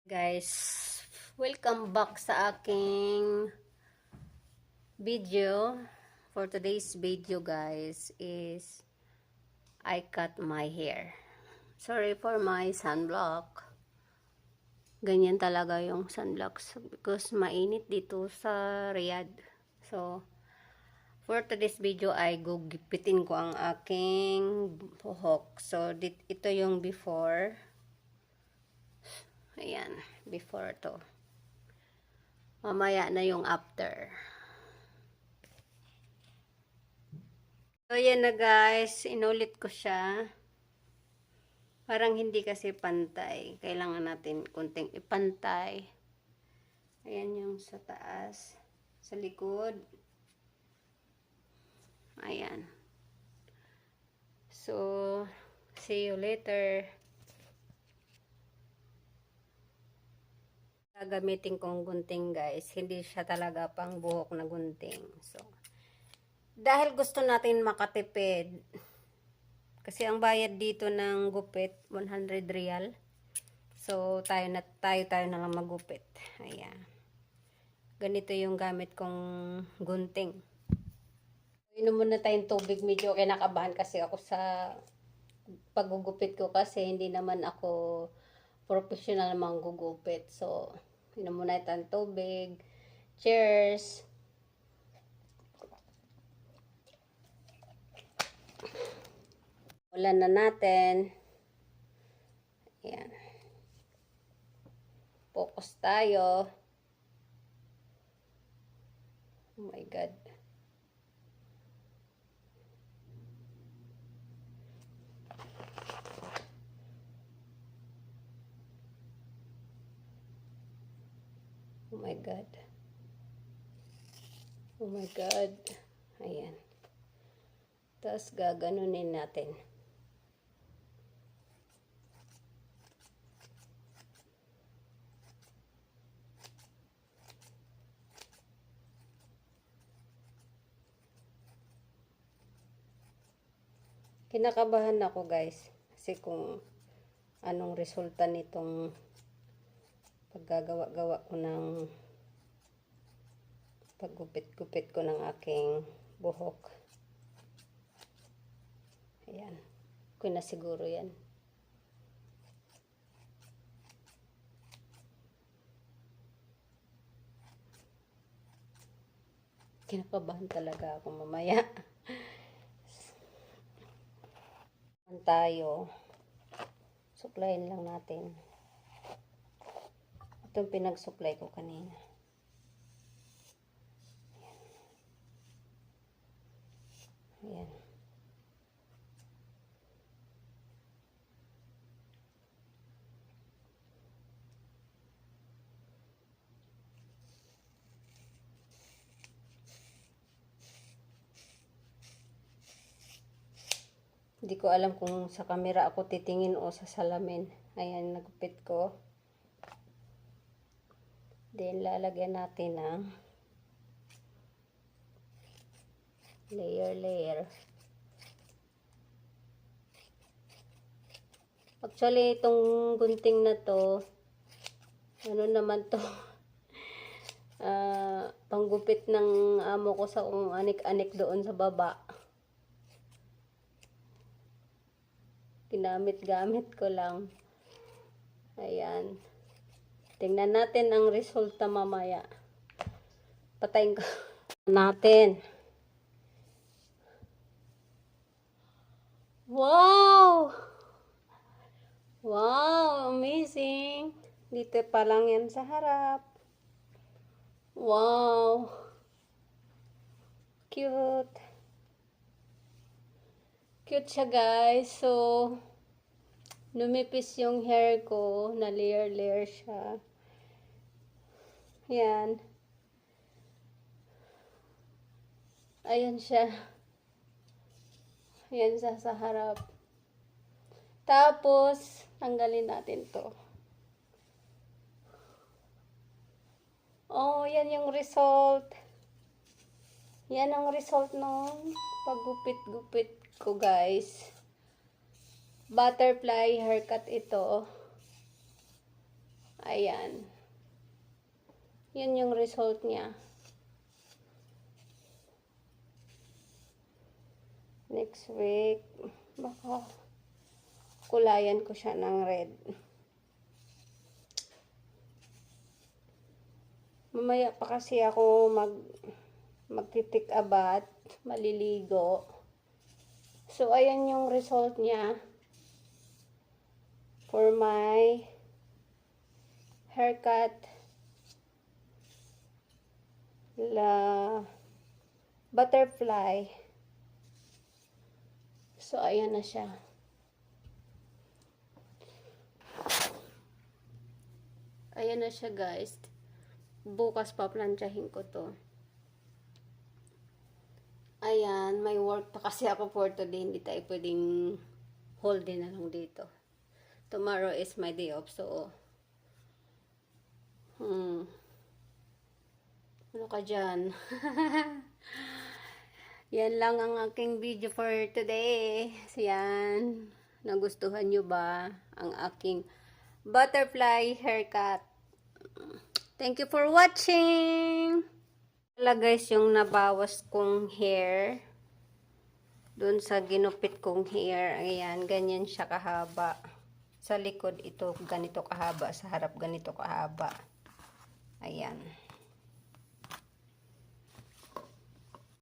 Guys, welcome back sa aking video. For today's video guys is I cut my hair. Sorry for my sunblock. Ganyan talaga yung sunblock because mainit dito sa Riyadh. So, for today's video ay gugipitin ko ang aking buhok. So, ito yung before. Ayan, before to. Mamaya na yung after. So, yan na guys. Inulit ko siya. Parang hindi kasi pantay. Kailangan natin kunting ipantay. Ayan yung sa taas. Sa likod. Ayan. So, see you later. Gagamitin kong gunting guys. Hindi siya talaga pang buhok na gunting. So, dahil gusto natin makatipid. Kasi ang bayad dito ng gupit, 100 riyal. So, tayo na lang magupit. Ayan. Ganito yung gamit kong gunting. Inom muna tayong tubig. Medyo kinakabahan kasi ako sa paggugupit ko kasi hindi naman ako professional manggugupit. So, inom muna tayong tubig. Cheers! Ulan na natin. Ayan. Focus tayo. Oh my God. Oh my God. Oh my God. Ayan. Tapos gaganunin natin. Kinakabahan ako guys. Kasi kung anong resulta nitong paggagawa-gawa ko ng paggupit-gupit ko ng aking buhok. Ayan. Okay na siguro yan. Kinakabahan talaga ako mamaya. Tayo. Suklayin lang natin. Itong pinag-supply ko kanina. Ayan. Hindi ko alam kung sa camera ako titingin o sa salamin. Ayan, nagupit ko. Then, lalagyan natin ng layer. Actually, itong gunting na to, ano naman to, panggupit ng amo ko sa anik-anik doon sa baba. Ginamit-gamit ko lang. Ayan. Tingnan natin ang resulta mamaya. Patayin ko natin. Wow! Wow! Amazing! Dito pa lang yan sa harap. Wow! Cute! Cute siya guys. So, lumipis yung hair ko. Na layer siya. Yan. Ayan siya. Ayan siya sa harap. Tapos, tanggalin natin to. Oh, yan yung result. Yan ang result ng paggupit-gupit ko guys. Butterfly haircut ito. Ayan. Yan yung result niya. Next week, baka kulayan ko siya ng red. Mamaya pa kasi ako magtitik a bath, maliligo. So, ayan yung result niya for my haircut. Butterfly. So, ayan na siya. Ayan na siya, guys. Bukas pa plantsahin ko to. Ayan, may work pa kasi ako for today. Hindi tayo pwedeng whole day na lang dito. Tomorrow is my day off, so ano ka dyan? Yan lang ang aking video for today. So, yan. Nagustuhan nyo ba ang aking butterfly haircut? Thank you for watching! Wala guys, yung nabawas kong hair doon sa ginupit kong hair. Ayan, ganyan siya kahaba. Sa likod ito ganito kahaba, sa harap ganito kahaba. Ayan.